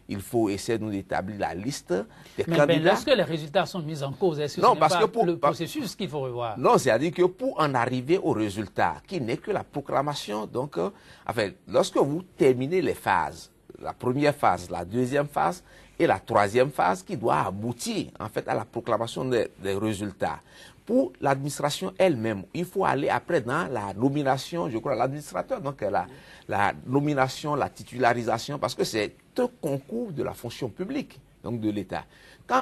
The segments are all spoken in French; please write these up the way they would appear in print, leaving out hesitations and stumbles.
il faut essayer d'établir la liste des candidats. Mais lorsque les résultats sont mis en cause, est-ce que ce n'est pas le processus qu'il faut revoir? Non, c'est-à-dire que pour en arriver au résultat, qui n'est que la proclamation, donc, enfin, lorsque vous terminez les phases, la première phase, la deuxième phase et la troisième phase qui doit aboutir, en fait, à la proclamation des résultats. Pour l'administration elle-même, il faut aller après dans la nomination, je crois, l'administrateur, donc la nomination, la titularisation, parce que c'est un concours de la fonction publique, donc de l'État.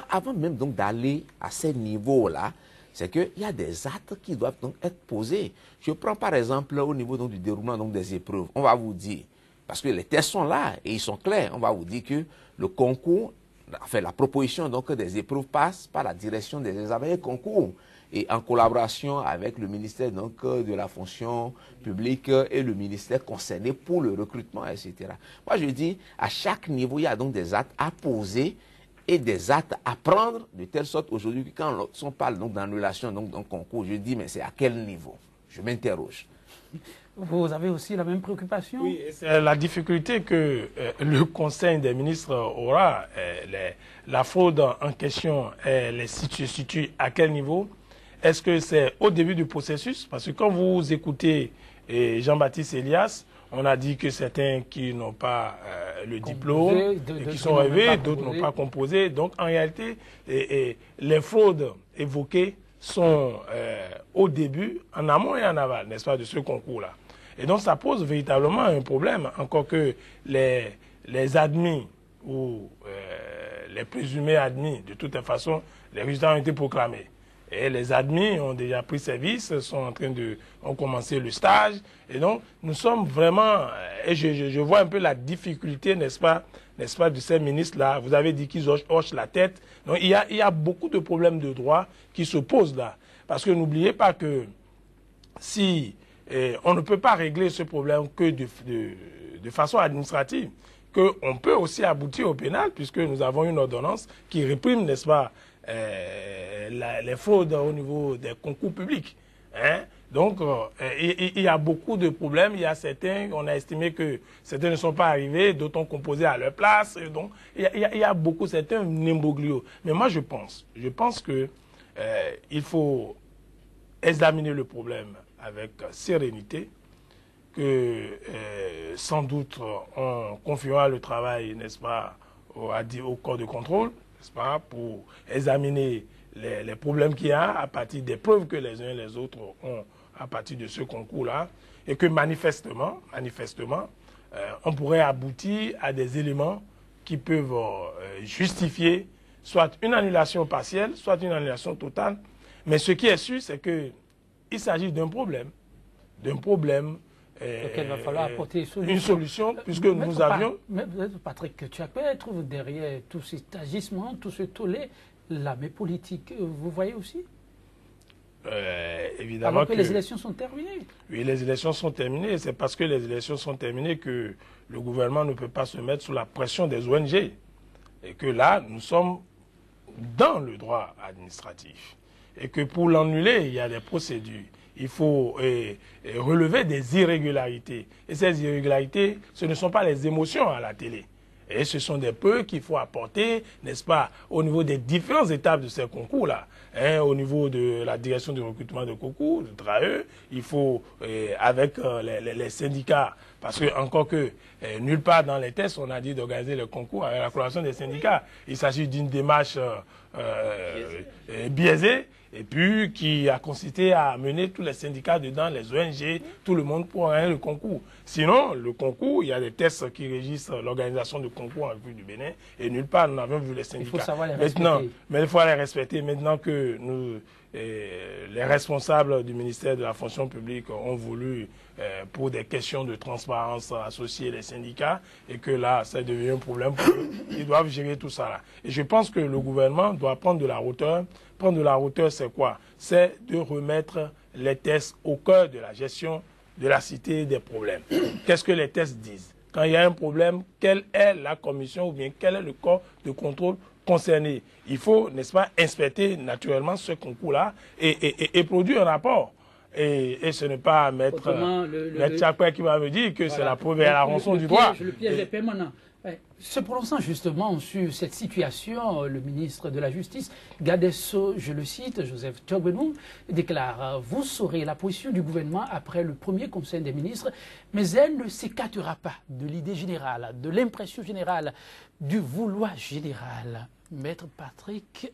Avant même donc d'aller à ces niveaux-là, c'est qu'il y a des actes qui doivent donc être posés. Je prends par exemple au niveau donc, du déroulement donc, des épreuves. On va vous dire, parce que les tests sont là et ils sont clairs, on va vous dire que le concours, enfin la proposition donc des épreuves passe par la direction des examens et concours et en collaboration avec le ministère donc, de la fonction publique et le ministère concerné pour le recrutement, etc. Moi je dis, à chaque niveau, il y a donc des actes à poser et des actes à prendre, de telle sorte aujourd'hui que quand on parle d'annulation d'un concours, je dis, mais c'est à quel niveau? Je m'interroge. Vous avez aussi la même préoccupation? Oui, c'est la difficulté que le Conseil des ministres aura. La fraude en question, elle se situe à quel niveau? Est-ce que c'est au début du processus? Parce que quand vous écoutez Jean-Baptiste Elias, on a dit que certains qui n'ont pas le diplôme, qui sont arrivés, d'autres n'ont pas composé. Donc en réalité, les fraudes évoquées sont au début, en amont et en aval, n'est-ce pas, de ce concours-là. Et donc ça pose véritablement un problème, encore que les admis ou les présumés admis, de toute façon, les résultats ont été proclamés. Et les admis ont déjà pris service, ont commencé le stage. Et donc, nous sommes vraiment, et je vois un peu la difficulté, n'est-ce pas, de ces ministres-là. Vous avez dit qu'ils hochent la tête. Donc, il y a beaucoup de problèmes de droit qui se posent là. Parce que n'oubliez pas que si on ne peut pas régler ce problème que de façon administrative, qu'on peut aussi aboutir au pénal, puisque nous avons une ordonnance qui réprime, n'est-ce pas, les fraudes au niveau des concours publics. Hein? Donc, il y a beaucoup de problèmes. Il y a certains, on a estimé que certains ne sont pas arrivés, d'autres ont composé à leur place. Et donc, il y a beaucoup, certains nimboglio. Mais moi, je pense que il faut examiner le problème avec sérénité, que sans doute on confiera le travail, n'est-ce pas, au corps de contrôle, n'est-ce pas, pour examiner les problèmes qu'il y a à partir des preuves que les uns et les autres ont à partir de ce concours-là, et que manifestement, on pourrait aboutir à des éléments qui peuvent justifier soit une annulation partielle, soit une annulation totale. Mais ce qui est sûr, c'est qu'il s'agit d'un problème, auquel il va falloir apporter une solution, puisque nous avions... Mais Patrick, tu trouve derrière tout cet agissement, tout ce tollé, l'armée politique, vous voyez aussi? Évidemment. Alors que les élections sont terminées. Oui, les élections sont terminées. C'est parce que les élections sont terminées que le gouvernement ne peut pas se mettre sous la pression des ONG. Et que là, nous sommes dans le droit administratif. Et que pour l'annuler, il y a des procédures. Il faut relever des irrégularités. Et ces irrégularités, ce ne sont pas les émotions à la télé. Et ce sont des preuves qu'il faut apporter, n'est-ce pas, au niveau des différentes étapes de ces concours-là. Hein, au niveau de la direction du recrutement de concours, de DRAE, il faut, avec les syndicats, parce que encore que nulle part dans les tests, on a dit d'organiser le concours avec la collaboration des syndicats. Il s'agit d'une démarche biaisée, et puis qui a consisté à mener tous les syndicats dedans, les ONG, tout le monde pour organiser le concours. Sinon, le concours, il y a des tests qui régissent l'organisation de concours en République du Bénin, et nulle part nous n'avons vu les syndicats. Il faut savoir les respecter. Mais il faut les respecter. Maintenant que les responsables du ministère de la fonction publique ont voulu, pour des questions de transparence, associer les syndicats, et que là, ça devient un problème pour eux, ils doivent gérer tout ça là. Et je pense que le gouvernement doit prendre de la hauteur. Prendre de la hauteur, c'est quoi? C'est de remettre les tests au cœur de la gestion de la cité des problèmes. Qu'est-ce que les tests disent? Quand il y a un problème, quelle est la commission ou bien quel est le corps de contrôle concerné? Il faut, n'est-ce pas, inspecter naturellement ce concours-là et produire un rapport. Et ce n'est pas Maître Chakwe qui va me dire que c'est la preuve et la rançon du droit. Le piège est permanent. Se prononçant justement sur cette situation, le ministre de la Justice, Gadesso, je le cite, Joseph Diogbenou, déclare « Vous saurez la position du gouvernement après le premier conseil des ministres, mais elle ne s'écartera pas de l'idée générale, de l'impression générale, du vouloir général. » Maître Patrick,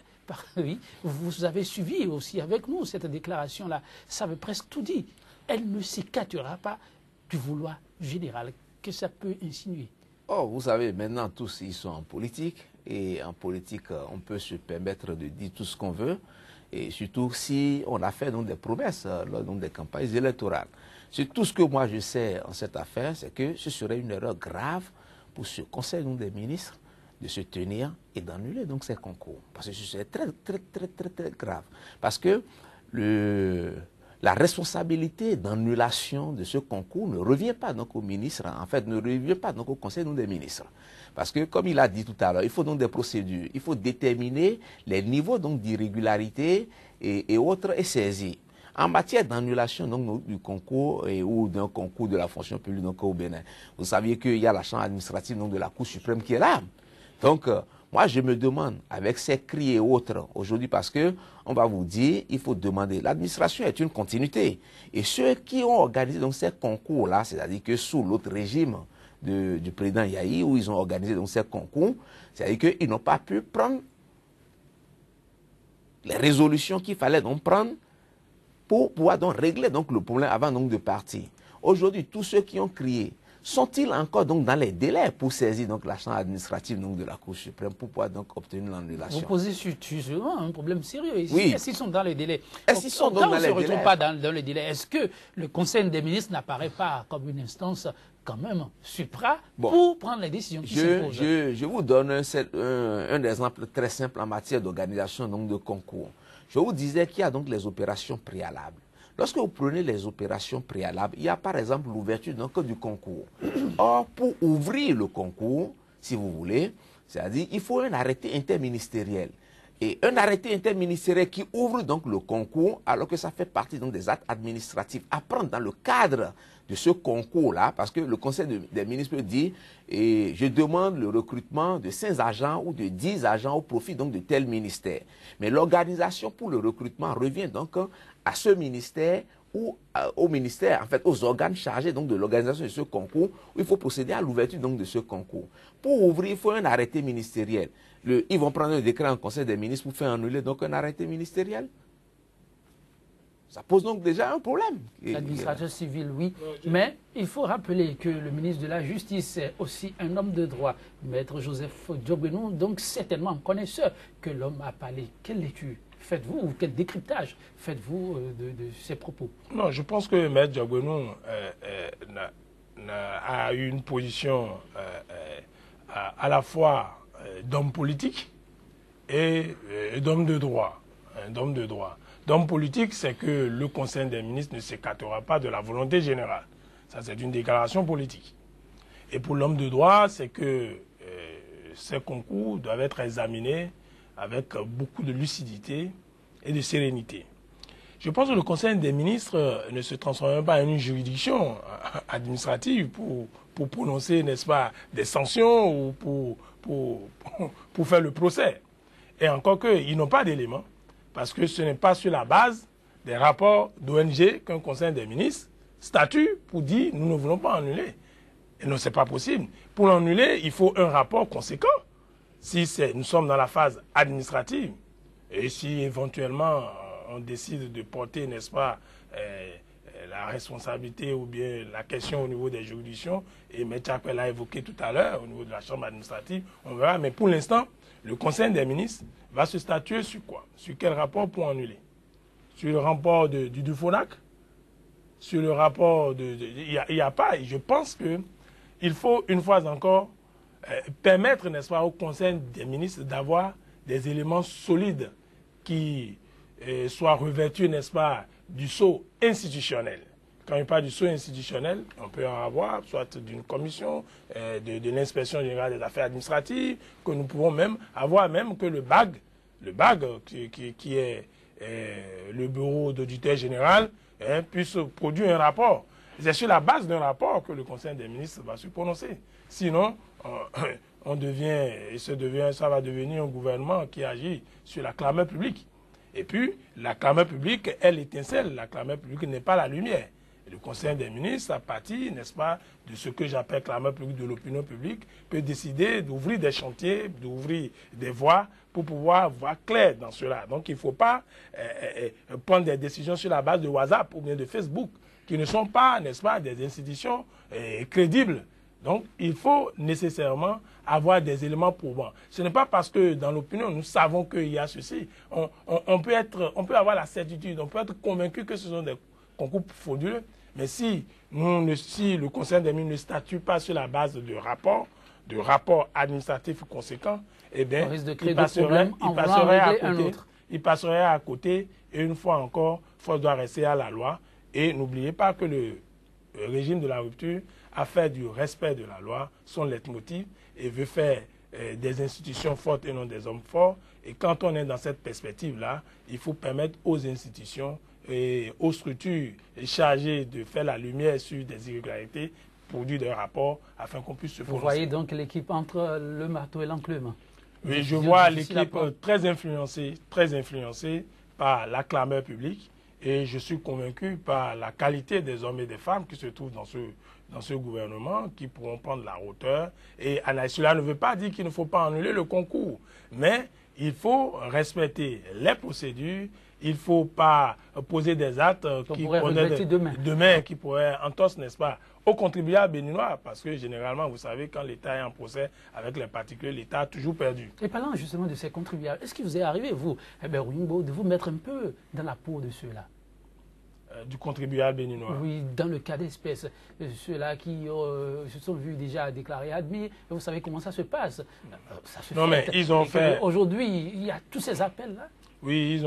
oui, vous avez suivi aussi avec nous cette déclaration-là, ça veut presque tout dire. Elle ne s'écartera pas du vouloir général. Que ça peut insinuer? Oh, vous savez, maintenant, tous, ils sont en politique. Et en politique, on peut se permettre de dire tout ce qu'on veut. Et surtout si on a fait donc, des promesses lors donc, des campagnes électorales. C'est tout ce que moi je sais en cette affaire, c'est que ce serait une erreur grave pour ce Conseil donc, des ministres de se tenir et d'annuler donc ces concours. Parce que ce serait très grave. Parce que la responsabilité d'annulation de ce concours ne revient pas donc au ministre, en fait, ne revient pas donc au Conseil des ministres. Parce que, comme il a dit tout à l'heure, il faut donc des procédures, il faut déterminer les niveaux d'irrégularité et autres et saisir. En matière d'annulation du concours ou d'un concours de la fonction publique donc, au Bénin, vous saviez qu'il y a la chambre administrative donc, de la Cour suprême qui est là. Donc, moi, je me demande, avec ces cris et autres, aujourd'hui, parce que on va vous dire, il faut demander. L'administration est une continuité. Et ceux qui ont organisé donc, ces concours-là, c'est-à-dire que sous l'autre régime du président Yahi, où ils ont organisé donc, ces concours, c'est-à-dire qu'ils n'ont pas pu prendre les résolutions qu'il fallait donc prendre pour pouvoir donc régler donc, le problème avant donc, de partir. Aujourd'hui, tous ceux qui ont crié, sont-ils encore donc dans les délais pour saisir donc la chambre administrative donc de la Cour suprême pour pouvoir donc obtenir l'annulation? Vous posez justement un problème sérieux ici. Oui. Est-ce qu'ils sont dans les délais? Est-ce qu'ils sont donc dans les délais? On ne se retrouve pas dans les délais. Est-ce que le Conseil des ministres n'apparaît pas comme une instance quand même supra pour prendre les décisions qui s'imposent? Je vous donne un exemple très simple en matière d'organisation donc de concours. Je vous disais qu'il y a donc les opérations préalables. Lorsque vous prenez les opérations préalables, il y a par exemple l'ouverture du concours. Or, pour ouvrir le concours, si vous voulez, c'est-à-dire il faut un arrêté interministériel. Et un arrêté interministériel qui ouvre donc le concours, alors que ça fait partie donc des actes administratifs à prendre dans le cadre de ce concours-là, parce que le Conseil des ministres dit, et je demande le recrutement de 5 agents ou de 10 agents au profit donc de tel ministère. Mais l'organisation pour le recrutement revient donc à ce ministère ou au ministère, en fait, aux organes chargés donc de l'organisation de ce concours, où il faut procéder à l'ouverture donc de ce concours. Pour ouvrir, il faut un arrêté ministériel. Ils vont prendre un décret en Conseil des ministres pour faire annuler donc un arrêté ministériel. Ça pose donc déjà un problème. L'administration civile, oui. Mais il faut rappeler que le ministre de la Justice est aussi un homme de droit, Maître Joseph Diogbenou, donc certainement connaisseur que l'homme a parlé. Quelle lecture faites-vous ou quel décryptage faites-vous de ces propos? Non, je pense que Maître Diogbenou a eu une position à la fois d'homme politique et d'homme de droit. D'homme de droit. D'homme politique, c'est que le Conseil des ministres ne s'écartera pas de la volonté générale. Ça, c'est une déclaration politique. Et pour l'homme de droit, c'est que ces concours doivent être examinés avec beaucoup de lucidité et de sérénité. Je pense que le Conseil des ministres ne se transforme pas en une juridiction administrative pour prononcer, n'est-ce pas, des sanctions ou pour faire le procès. Et encore qu'ils n'ont pas d'éléments, parce que ce n'est pas sur la base des rapports d'ONG qu'un Conseil des ministres statue pour dire « nous ne voulons pas annuler ». Et non, ce n'est pas possible. Pour l'annuler, il faut un rapport conséquent. Si nous sommes dans la phase administrative, et si éventuellement on décide de porter, n'est-ce pas, la responsabilité ou bien la question au niveau des juridictions, et M. Chapelle l'a évoqué tout à l'heure, au niveau de la chambre administrative, on verra. Mais pour l'instant, le Conseil des ministres va se statuer sur quoi? Sur quel rapport pour annuler? Sur le rapport du FONAC? Sur le rapport il n'y a pas. Et je pense qu'il faut, une fois encore, permettre, n'est-ce pas, au Conseil des ministres d'avoir des éléments solides qui soient revêtus, n'est-ce pas, du sceau institutionnel. Quand il parle du sceau institutionnel, on peut en avoir, soit d'une commission, de l'inspection générale des affaires administratives, que nous pouvons même avoir même que le BAG qui est le bureau d'auditeur général, puisse produire un rapport. C'est sur la base d'un rapport que le Conseil des ministres va se prononcer. Sinon, on devient, ça va devenir un gouvernement qui agit sur la clameur publique. Et puis, la clameur publique, elle étincelle. La clameur publique n'est pas la lumière. Le Conseil des ministres, à partir, n'est-ce pas, de ce que j'appelle clameur publique de l'opinion publique, peut décider d'ouvrir des chantiers, d'ouvrir des voies pour pouvoir voir clair dans cela. Donc, il ne faut pas prendre des décisions sur la base de WhatsApp ou bien de Facebook, qui ne sont pas, n'est-ce pas, des institutions crédibles. Donc, il faut nécessairement avoir des éléments prouvants. Ce n'est pas parce que dans l'opinion, nous savons qu'il y a ceci. On peut avoir la certitude, on peut être convaincu que ce sont des concours frauduleux. Mais si le Conseil des ministres ne statue pas sur la base de rapports administratifs conséquents, eh bien, il passerait à côté. Et une fois encore, force doit rester à la loi. Et n'oubliez pas que le régime de la rupture a fait du respect de la loi son leitmotiv et veut faire des institutions fortes et non des hommes forts. Et quand on est dans cette perspective-là, il faut permettre aux institutions et aux structures chargées de faire la lumière sur des irrégularités, produire des rapports afin qu'on puisse se prononcer. Vous voyez donc l'équipe entre le marteau et l'enclume. Oui, je vois l'équipe très influencée par la clameur publique et je suis convaincu par la qualité des hommes et des femmes qui se trouvent dans ce gouvernement, qui pourront prendre la hauteur. Et cela ne veut pas dire qu'il ne faut pas annuler le concours, mais il faut respecter les procédures. Il ne faut pas poser des actes qui pourraient entorser, n'est-ce pas, aux contribuables béninois. Parce que généralement, vous savez, quand l'État est en procès avec les particuliers, l'État a toujours perdu. Et parlant justement de ces contribuables, est-ce qu'il vous est arrivé, vous, Wimbo, de vous mettre un peu dans la peau de ceux-là? Du contribuable béninois. Oui, dans le cas d'espèce, ceux-là qui se sont vus déjà déclarés admis, vous savez comment ça se passe. Ça se mais ils ont fait... Aujourd'hui, il y a tous ces appels-là. Oui,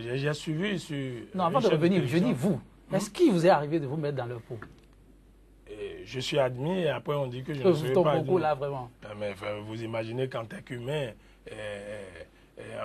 j'ai suivi sur... Non, avant de revenir, je dis vous. Est-ce qu'il vous est arrivé de vous mettre dans leur peau? Je suis admis et après on dit que je ne suis pas admis. Là, vraiment. Mais vous imaginez qu'en tant qu'humain,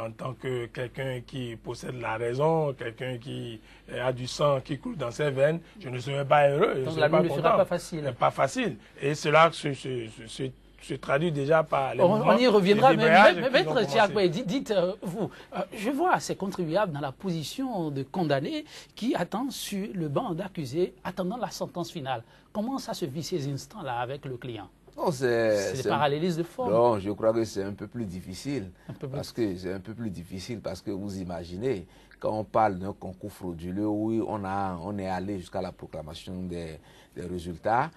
en tant que quelqu'un qui possède la raison, quelqu'un qui a du sang qui coule dans ses veines, je ne serais pas heureux. Donc la vie ne sera pas facile. Pas facile. Et cela se traduit déjà par les on y reviendra, mais Maître Tiakwe, dites-vous, je vois ces contribuables dans la position de condamnés qui attendent sur le banc d'accusés, attendant la sentence finale. Comment ça se vit ces instants-là avec le client? C'est des parallélismes de forme. Non, je crois que c'est un peu plus difficile. Parce que vous imaginez, quand on parle d'un concours frauduleux, où on est allé jusqu'à la proclamation des résultats,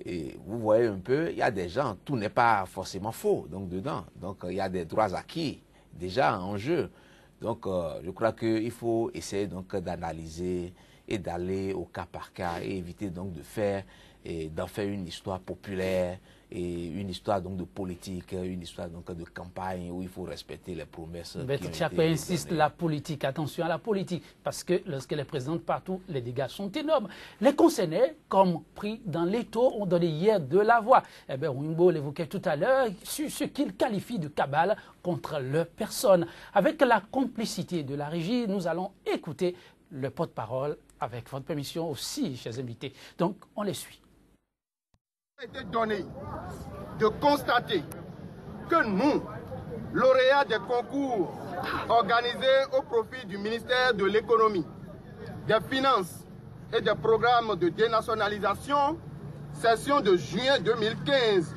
et vous voyez un peu, il y a des gens, tout n'est pas forcément faux dedans. Donc il y a des droits acquis déjà en jeu. Donc je crois qu'il faut essayer d'analyser et d'aller au cas par cas et éviter d'en faire une histoire populaire et une histoire de politique, une histoire de campagne où il faut respecter les promesses. Chacun insiste la politique, attention à la politique, parce que lorsqu'elle est présente partout, les dégâts sont énormes. Les concernés, comme pris dans l'étau, ont donné hier de la voix. Wimbo l'évoquait tout à l'heure sur ce qu'il qualifie de cabale contre leur personne. Avec la complicité de la régie, nous allons écouter le porte-parole avec votre permission aussi, chers invités. Donc, on les suit. Il a été donné de constater que nous, lauréats des concours organisés au profit du ministère de l'économie, des finances et des programmes de dénationalisation, session de juin 2015,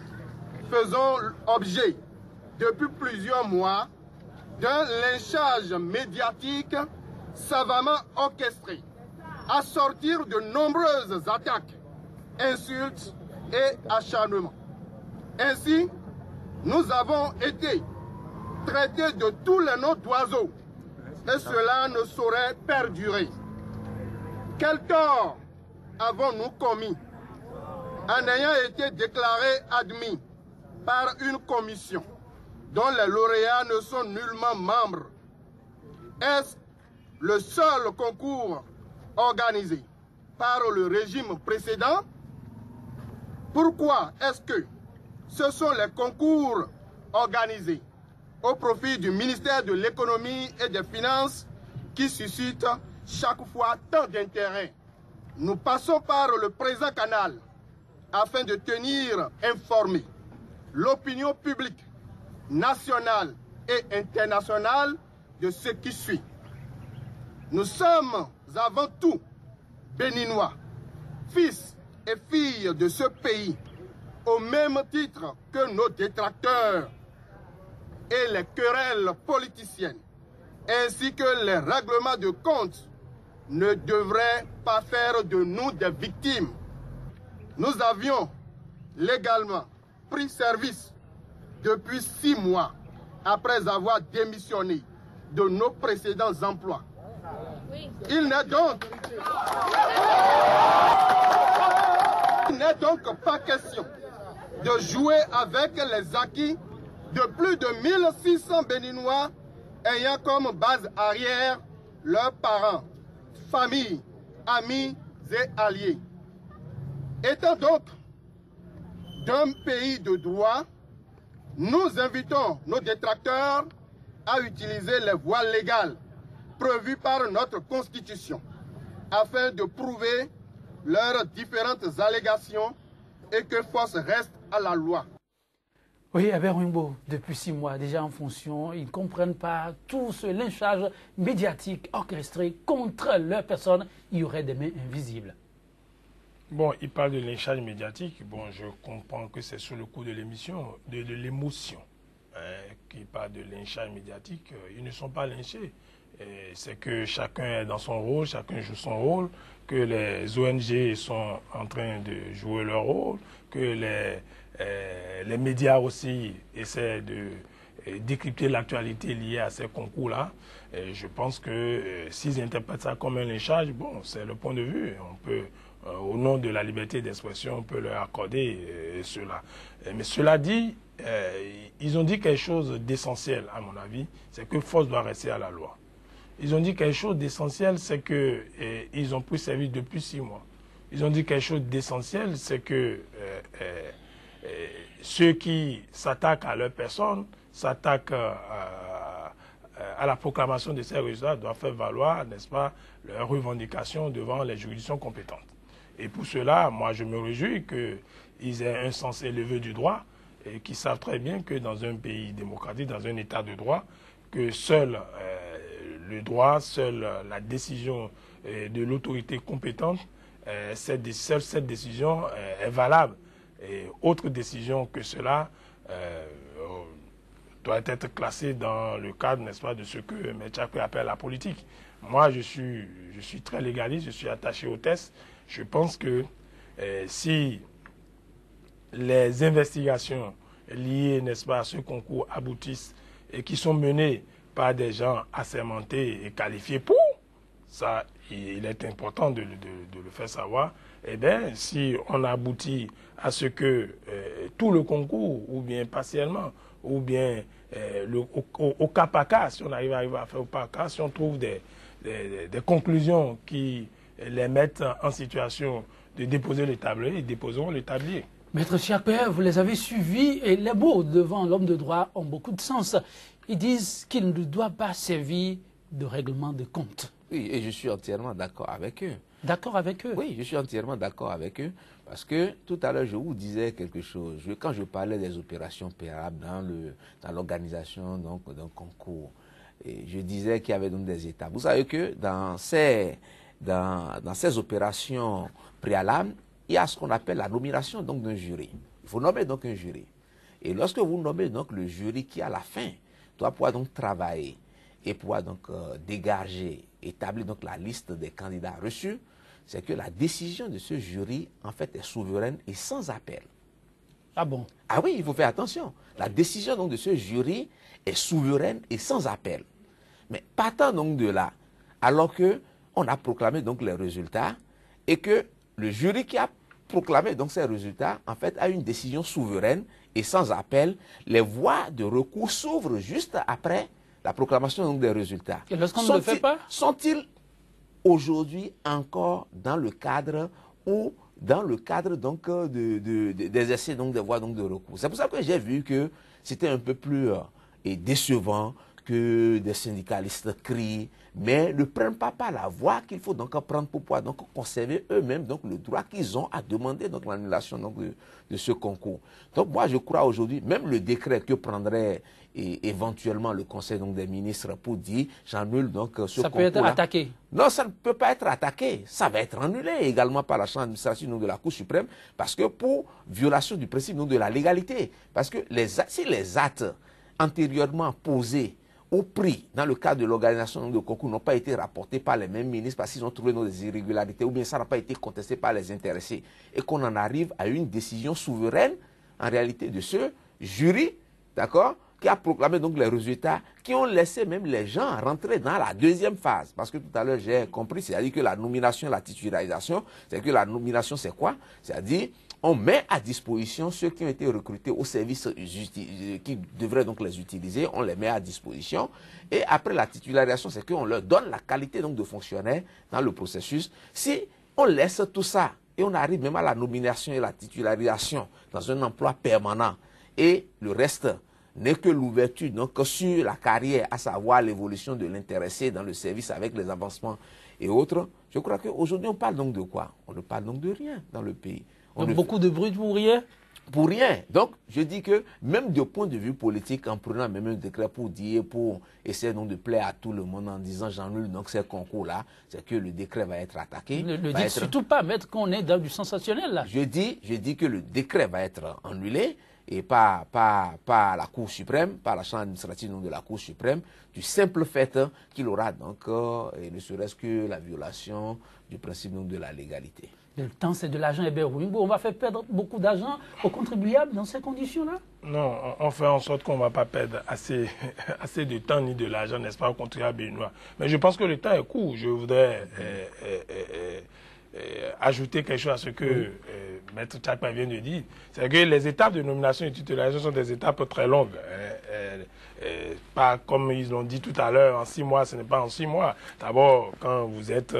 faisons objet depuis plusieurs mois d'un lynchage médiatique savamment orchestré, à sortir de nombreuses attaques, insultes et acharnements. Ainsi, nous avons été traités de tous les noms d'oiseaux et cela ne saurait perdurer. Quel tort avons-nous commis en ayant été déclarés admis par une commission dont les lauréats ne sont nullement membres? Est-ce le seul concours organisé par le régime précédent? Pourquoi est-ce que ce sont les concours organisés au profit du ministère de l'économie et des finances qui suscitent chaque fois tant d'intérêt? Nous passons par le présent canal afin de tenir informés l'opinion publique nationale et internationale de ce qui suit. Nous sommes avant tout béninois, fils et filles de ce pays, au même titre que nos détracteurs et les querelles politiciennes, ainsi que les règlements de compte, ne devraient pas faire de nous des victimes. Nous avions légalement pris service depuis 6 mois après avoir démissionné de nos précédents emplois. Il n'est donc pas question de jouer avec les acquis de plus de 1600 Béninois ayant comme base arrière leurs parents, familles, amis et alliés. Étant donc d'un pays de droit, nous invitons nos détracteurs à utiliser les voies légales prévues par notre Constitution afin de prouver leurs différentes allégations et que force reste à la loi. Oui, Albert Wimbo, depuis 6 mois déjà en fonction, ils ne comprennent pas tout ce lynchage médiatique orchestré contre leur personne. Il y aurait des mains invisibles. Bon, il parle de lynchage médiatique. Bon, je comprends que c'est sur le coup de l'émission, de l'émotion, qui parle de lynchage médiatique. Ils ne sont pas lynchés. C'est que chacun est dans son rôle, chacun joue son rôle, que les ONG sont en train de jouer leur rôle, que les médias aussi essaient de décrypter l'actualité liée à ces concours-là. Je pense que s'ils interprètent ça comme un lynchage, bon, c'est le point de vue. On peut, au nom de la liberté d'expression, on peut leur accorder cela. Mais cela dit, ils ont dit quelque chose d'essentiel, à mon avis, c'est que force doit rester à la loi. Ils ont dit quelque chose d'essentiel, c'est qu'ils ont pris service depuis 6 mois. Ils ont dit quelque chose d'essentiel, c'est que ceux qui s'attaquent à leur personne, s'attaquent à la proclamation de ces résultats, doivent faire valoir, n'est-ce pas, leurs revendications devant les juridictions compétentes. Et pour cela, moi, je me réjouis qu'ils aient un sens élevé du droit et qu'ils savent très bien que dans un pays démocratique, dans un état de droit, que seul le droit, seule la décision de l'autorité compétente, seule cette décision est valable. Et autre décision que cela doit être classée dans le cadre, n'est-ce pas, de ce que M. Tchakwe appelle la politique. Moi, je suis très légaliste, je suis attaché au test. Je pense que si les investigations liées, n'est-ce pas, à ce concours aboutissent et qui sont menées par des gens assermentés et qualifiés pour, ça, il est important de le faire savoir. Eh bien, si on aboutit à ce que tout le concours, ou bien partiellement, ou bien au cas par cas, si on arrive à faire au cas par cas, si on trouve des conclusions qui les mettent en situation de déposer le tablier, ils déposeront le tablier. Maître Tchakwe, vous les avez suivis et les mots devant l'homme de droit ont beaucoup de sens. Ils disent qu'il ne doit pas servir de règlement de compte. Oui, et je suis entièrement d'accord avec eux. D'accord avec eux? Oui, je suis entièrement d'accord avec eux. Parce que tout à l'heure, je vous disais quelque chose. Quand je parlais des opérations préalables dans l'organisation d'un concours, et je disais qu'il y avait donc des étapes. Vous savez que dans ces opérations préalables, il y a ce qu'on appelle la nomination d'un jury. Il faut nommer donc un jury. Et lorsque vous nommez donc le jury qui, à la fin, doit pouvoir donc travailler et pouvoir donc dégager, établir donc la liste des candidats reçus, c'est que la décision de ce jury, en fait, est souveraine et sans appel. Ah bon? Ah oui, il faut faire attention. La décision donc de ce jury est souveraine et sans appel. Mais partant donc de là, alors qu'on a proclamé donc les résultats et que le jury qui a proclamé donc ces résultats, en fait, a une décision souveraine et sans appel, les voies de recours s'ouvrent juste après la proclamation donc des résultats. Et lorsqu'on ne le fait pas? Sont-ils aujourd'hui encore dans le cadre ou dans le cadre donc des essais donc des voies donc de recours? C'est pour ça que j'ai vu que c'était un peu plus décevant que des syndicalistes crient, mais ne prennent pas la voie qu'il faut donc prendre pour pouvoir donc conserver eux-mêmes donc le droit qu'ils ont à demander donc l'annulation donc de ce concours. Donc moi je crois aujourd'hui, même le décret que prendrait éventuellement le Conseil donc des ministres pour dire j'annule donc ce concours. Ça peut être attaqué. Non, ça ne peut pas être attaqué. Ça va être annulé également par la Chambre administrative donc de la Cour suprême parce que pour violation du principe donc de la légalité. Parce que si les actes antérieurement posés au prix, dans le cadre de l'organisation de concours, n'ont pas été rapportés par les mêmes ministres parce qu'ils ont trouvé des irrégularités ou bien ça n'a pas été contesté par les intéressés et qu'on en arrive à une décision souveraine, en réalité, de ce jury, d'accord, qui a proclamé donc les résultats, qui ont laissé même les gens rentrer dans la deuxième phase. Parce que tout à l'heure, j'ai compris, c'est-à-dire que la nomination et la titularisation, c'est-à-dire que la nomination, c'est quoi? C'est-à-dire on met à disposition ceux qui ont été recrutés au service qui devraient donc les utiliser, on les met à disposition. Et après la titularisation, c'est qu'on leur donne la qualité donc de fonctionnaire dans le processus. Si on laisse tout ça et on arrive même à la nomination et la titularisation dans un emploi permanent et le reste n'est que l'ouverture donc sur la carrière, à savoir l'évolution de l'intéressé dans le service avec les avancements et autres, je crois qu'aujourd'hui on parle donc de quoi? On ne parle donc de rien dans le pays. Donc beaucoup de bruit pour rien? Pour rien. Donc, je dis que même du point de vue politique, en prenant même un décret pour dire, pour essayer donc de plaire à tout le monde en disant j'annule donc ces concours-là, c'est que le décret va être attaqué. Ne dites surtout pas, maître, qu'on est dans du sensationnel là. Je dis que le décret va être annulé et pas la Cour suprême, par la Chambre administrative donc de la Cour suprême, du simple fait qu'il aura donc, et ne serait-ce que la violation du principe donc de la légalité. Le temps, c'est de l'argent. On va faire perdre beaucoup d'argent aux contribuables dans ces conditions-là? Non, on fait en sorte qu'on ne va pas perdre assez de temps ni de l'argent, n'est-ce pas, aux contribuables béninois. Mais je pense que le temps est court. Je voudrais ajouter quelque chose à ce que Maître Tchakpa vient de dire. C'est que les étapes de nomination et de titularisation sont des étapes très longues. Pas comme ils l'ont dit tout à l'heure, en 6 mois, ce n'est pas en 6 mois. D'abord, quand vous êtes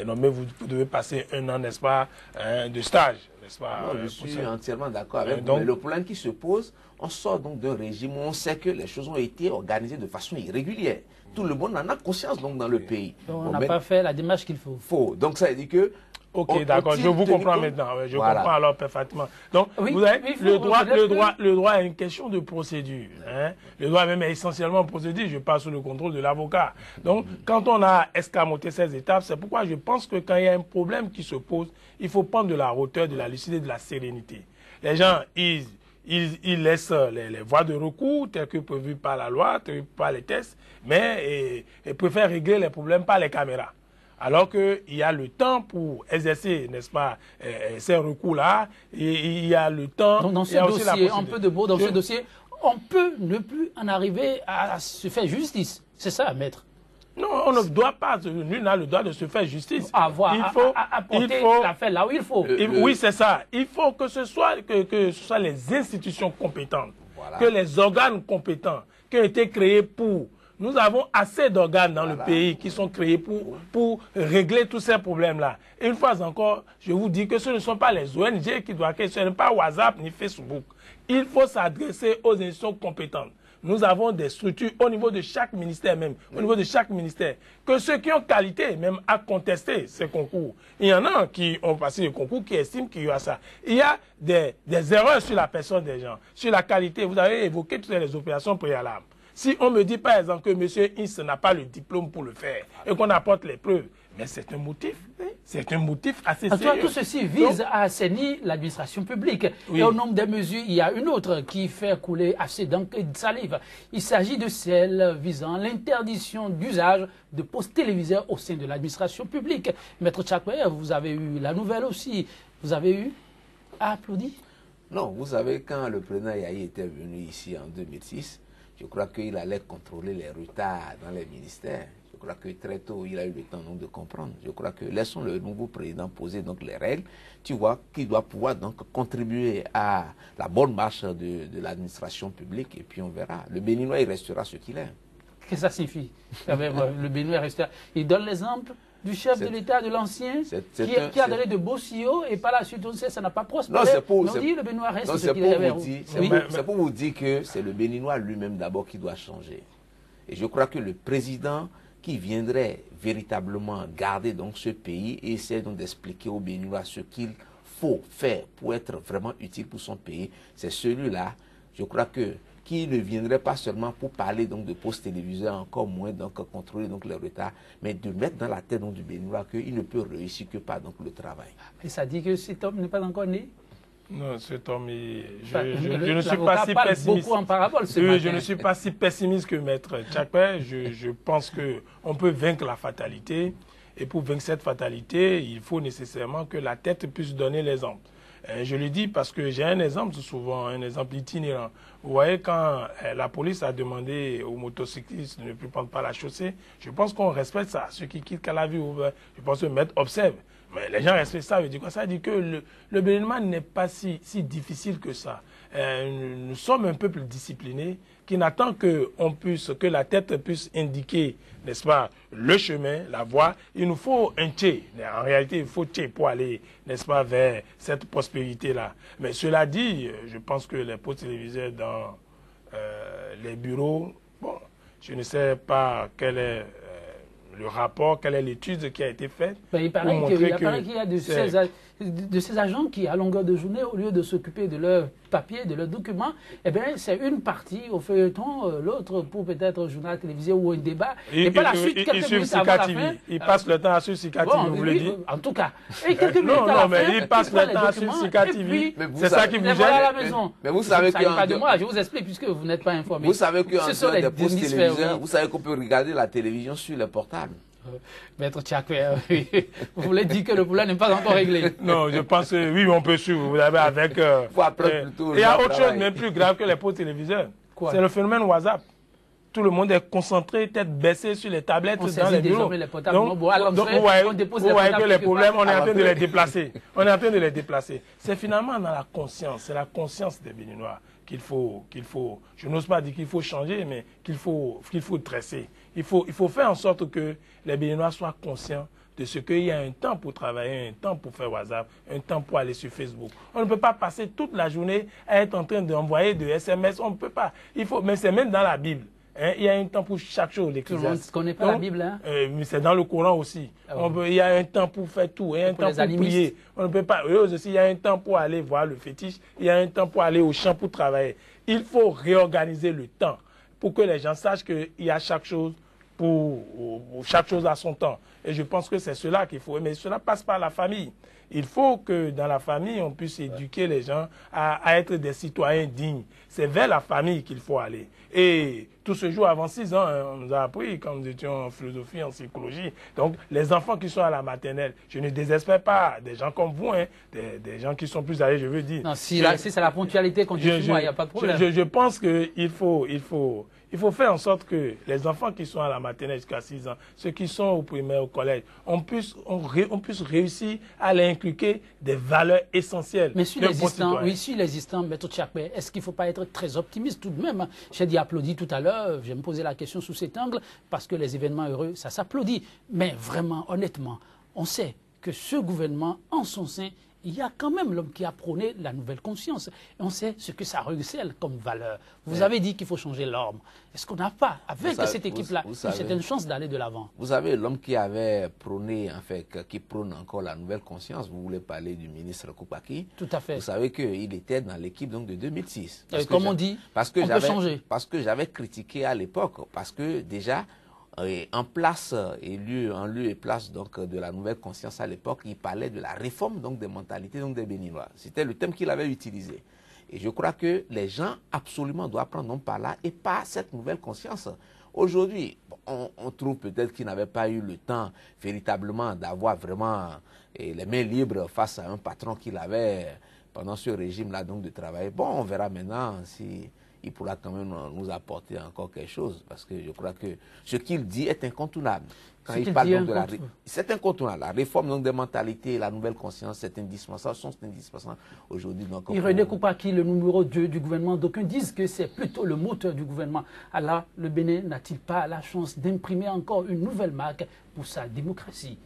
nommé, vous devez passer 1 an, n'est-ce pas, de stage, n'est-ce pas? Non, je suis entièrement d'accord avec vous. Mais le problème qui se pose, on sort donc d'un régime où on sait que les choses ont été organisées de façon irrégulière. Tout le monde en a conscience donc dans le pays. Donc, on n'a pas fait la démarche qu'il faut. Donc ça veut dire que... Ok, d'accord, je vous comprends maintenant. Je comprends alors parfaitement. Donc, oui, vous avez, le droit est une question de procédure. Hein? Le droit même est essentiellement procédure. Je passe sous le contrôle de l'avocat. Donc, quand on a escamoté ces étapes, c'est pourquoi je pense que quand il y a un problème qui se pose, il faut prendre de la hauteur, de la lucidité, de la sérénité. Les gens, ils laissent les voies de recours telles que prévues par la loi, telles que par les tests, mais ils préfèrent régler les problèmes par les caméras. Alors qu'il y a le temps pour exercer, n'est-ce pas, ces recours-là, et il y a le temps... Donc dans ce dossier, un peu de mots, dans ce dossier, on peut ne plus en arriver à se faire justice. C'est ça, maître? Non, on ne doit pas, nul n'a le droit de se faire justice. Apporter l'affaire là où il faut. Oui, c'est ça. Il faut que ce soit les institutions compétentes, que les organes compétents qui ont été créés pour... Nous avons assez d'organes dans le pays qui sont créés pour régler tous ces problèmes-là. Et une fois encore, je vous dis que ce ne sont pas les ONG qui doivent créer, ce n'est pas WhatsApp ni Facebook. Il faut s'adresser aux institutions compétentes. Nous avons des structures au niveau de chaque ministère même, au niveau de chaque ministère, que ceux qui ont qualité même à contester ces concours. Il y en a qui ont passé le concours, qui estiment qu'il y a ça. Il y a des erreurs sur la personne des gens, sur la qualité. Vous avez évoqué toutes les opérations préalables. Si on me dit par exemple que M. Ins n'a pas le diplôme pour le faire et qu'on apporte les preuves, mais c'est un motif assez sérieux. En tout cas, tout ceci vise à assainir l'administration publique. Oui. Et au nombre des mesures, il y a une autre qui fait couler assez d'encre et de salive. Il s'agit de celle visant l'interdiction d'usage de postes téléviseurs au sein de l'administration publique. Maître Tchakpa, vous avez eu la nouvelle aussi. Vous avez eu à applaudir? Non, vous savez, quand le président Yahi était venu ici en 2006, je crois qu'il allait contrôler les retards dans les ministères. Je crois que très tôt, il a eu le temps donc, de comprendre. Je crois que laissons le nouveau président poser donc, les règles, tu vois, qui doit pouvoir donc, contribuer à la bonne marche de l'administration publique, et puis on verra. Le Béninois, il restera ce qu'il est. Qu'est-ce que ça signifie? Le Béninois restera. Il donne l'exemple du chef de l'État, de l'ancien, qui a donné de beaux signaux, et par la suite, on sait ça n'a pas prospéré. Non, c'est pour vous dire que c'est le Béninois lui-même d'abord qui doit changer. Et je crois que le président qui viendrait véritablement garder donc ce pays et essayer donc d'expliquer aux Béninois ce qu'il faut faire pour être vraiment utile pour son pays, c'est celui-là, je crois que qui ne viendrait pas seulement pour parler donc de postes téléviseurs, encore moins donc contrôler donc les retards, mais de mettre dans la tête donc du Béninois qu'il ne peut réussir que par donc le travail. Et ça dit que cet homme n'est pas encore né? Non, cet homme, je ne suis pas si pessimiste. En parabole, je ne suis pas si pessimiste que Maître Tchakpé. Je pense qu'on peut vaincre la fatalité. Et pour vaincre cette fatalité, il faut nécessairement que la tête puisse donner l'exemple. Je le dis parce que j'ai un exemple souvent, un exemple itinérant. Vous voyez, quand la police a demandé aux motocyclistes de ne plus prendre par la chaussée, je pense qu'on respecte ça. Ceux qui quittent Calavi, je pense que le maître observe. Mais les gens respectent ça. Veut dire quoi? Ça veut dire que le Bénin n'est pas si difficile que ça. Nous sommes un peuple discipliné qui n'attend que la tête puisse indiquer, n'est-ce pas, le chemin, la voie. Il nous faut un tché. En réalité, il faut tché pour aller, n'est-ce pas, vers cette prospérité-là. Mais cela dit, je pense que les postes téléviseurs dans les bureaux, bon, je ne sais pas quel est le rapport, quelle est l'étude qui a été faite. Ben, il paraît qu'il y a de ces agents qui, à longueur de journée, au lieu de s'occuper de leurs papiers, de leurs documents, eh bien, c'est une partie au feuilleton, l'autre pour peut-être un journal télévisé ou un débat. Et pas la suite, quelques minutes avant la fin. Ils passent le temps à suivre Sika TV, vous voulez dire? En tout cas. Et quelques minutes à la fin, mais ils passent le temps à suivre Sika TV. C'est ça qui vous gêne? À la maison. Mais vous savez que... pas de moi, je vous explique puisque vous n'êtes pas informé. Vous savez qu'en dehors des postes téléviseurs, vous savez qu'on peut regarder la télévision sur les portables. Maître Tchakpé, vous voulez dire que le problème n'est pas encore réglé? Non, je pense que oui, on peut suivre. Vous avez avec. Il y a autre chose même plus grave que les postes téléviseurs. C'est le phénomène WhatsApp. Tout le monde est concentré, tête baissée sur les tablettes dans les bureaux. Donc, vous voyez que les problèmes, on est en train de les déplacer. On est en train de les déplacer. C'est finalement dans la conscience, c'est la conscience des Béninois qu'il faut, je n'ose pas dire qu'il faut changer, mais qu'il faut dresser. Il faut faire en sorte que les Béninois soient conscients de ce qu'il y a un temps pour travailler, un temps pour faire WhatsApp, un temps pour aller sur Facebook. On ne peut pas passer toute la journée à être en train d'envoyer des SMS. On ne peut pas. Mais c'est même dans la Bible. Hein, il y a un temps pour chaque chose. Tout le monde ne connaît pas la Bible. Hein? Mais c'est dans le Coran aussi. Il y a un temps pour faire tout. Il y a un temps pour prier. On ne peut pas. Eux aussi, il y a un temps pour aller voir le fétiche. Il y a un temps pour aller au champ pour travailler. Il faut réorganiser le temps pour que les gens sachent qu'il y a chaque chose chaque chose à son temps. Et je pense que c'est cela qu'il faut. Mais cela passe par la famille. Il faut que dans la famille, on puisse éduquer les gens à être des citoyens dignes. C'est vers la famille qu'il faut aller. Et tout se joue avant 6 ans. Hein, on nous a appris quand nous étions en philosophie, en psychologie. Donc, les enfants qui sont à la maternelle, je ne désespère pas des gens comme vous, hein, des gens qui sont plus âgés, je veux dire. Non, si c'est la ponctualité continue, il n'y a pas de problème. Je pense qu'il faut faire en sorte que les enfants qui sont à la maternelle jusqu'à 6 ans, ceux qui sont au primaire, au collège, on puisse réussir à les inculquer des valeurs essentielles. Mais sur l'existant, Maître Tchakpé, est-ce qu'il ne faut pas être très optimiste tout de même? J'ai dit applaudi tout à l'heure, je vais me poser la question sous cet angle, parce que les événements heureux, ça s'applaudit. Mais vraiment, honnêtement, on sait que ce gouvernement, en son sein, il y a quand même l'homme qui a prôné la nouvelle conscience. Et on sait ce que ça recèle comme valeur. Vous avez dit qu'il faut changer l'homme. Est-ce qu'on n'a pas, avec cette équipe-là, une certaine chance d'aller de l'avant? Vous savez, l'homme qui avait prôné, qui prône encore la nouvelle conscience, vous voulez parler du ministre Koupaki? Tout à fait. Vous savez qu'il était dans l'équipe de 2006. Comme on dit, on peut changer. Parce que j'avais critiqué à l'époque, parce que déjà, en place, en lieu et place donc, de la nouvelle conscience à l'époque, il parlait de la réforme donc, des mentalités donc, des Béninois. C'était le thème qu'il avait utilisé. Et je crois que les gens absolument doivent prendre non par là et pas cette nouvelle conscience. Aujourd'hui, on trouve peut-être qu'il n'avait pas eu le temps véritablement d'avoir vraiment les mains libres face à un patron qu'il avait pendant ce régime-là donc de travail. Bon, on verra maintenant si il pourra quand même nous apporter encore quelque chose, parce que je crois que ce qu'il dit est incontournable. Quand il parle donc de c'est incontournable. La réforme donc des mentalités, la nouvelle conscience, c'est indispensable, c'est indispensable aujourd'hui. René Koupaki, le numéro 2 du gouvernement, d'aucuns disent que c'est plutôt le moteur du gouvernement. Alors, le Bénin n'a-t-il pas la chance d'imprimer encore une nouvelle marque pour sa démocratie?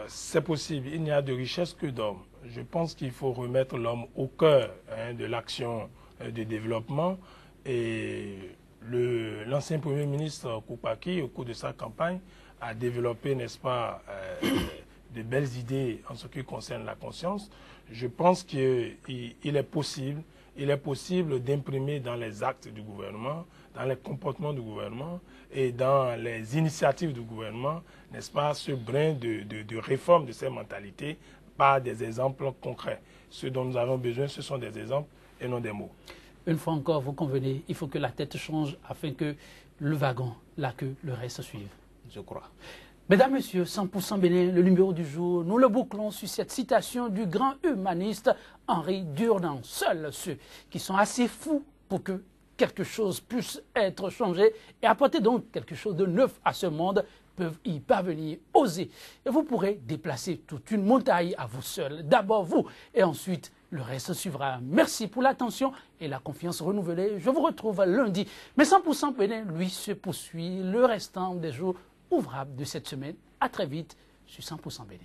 C'est possible. Il n'y a de richesse que d'hommes. Je pense qu'il faut remettre l'homme au cœur de l'action de développement, et l'ancien Premier ministre Koupaki, au cours de sa campagne, a développé, n'est-ce pas, de belles idées en ce qui concerne la conscience. Je pense qu'il est possible d'imprimer dans les actes du gouvernement, dans les comportements du gouvernement et dans les initiatives du gouvernement, n'est-ce pas, ce brin de réforme de ces mentalités par des exemples concrets. Ce dont nous avons besoin, ce sont des exemples et non des mots. Une fois encore, vous convenez, il faut que la tête change afin que le wagon, la queue, le reste suive. Je crois. Mesdames, Messieurs, 100% Bénin, le numéro du jour, nous le bouclons sur cette citation du grand humaniste Henri Dunant. Seuls ceux qui sont assez fous pour que quelque chose puisse être changé et apporter donc quelque chose de neuf à ce monde peuvent y parvenir, oser. Et vous pourrez déplacer toute une montagne à vous seuls. D'abord vous et ensuite le reste suivra. Merci pour l'attention et la confiance renouvelée. Je vous retrouve lundi. Mais 100% Bénin, lui, se poursuit le restant des jours ouvrables de cette semaine. À très vite sur 100% Bénin.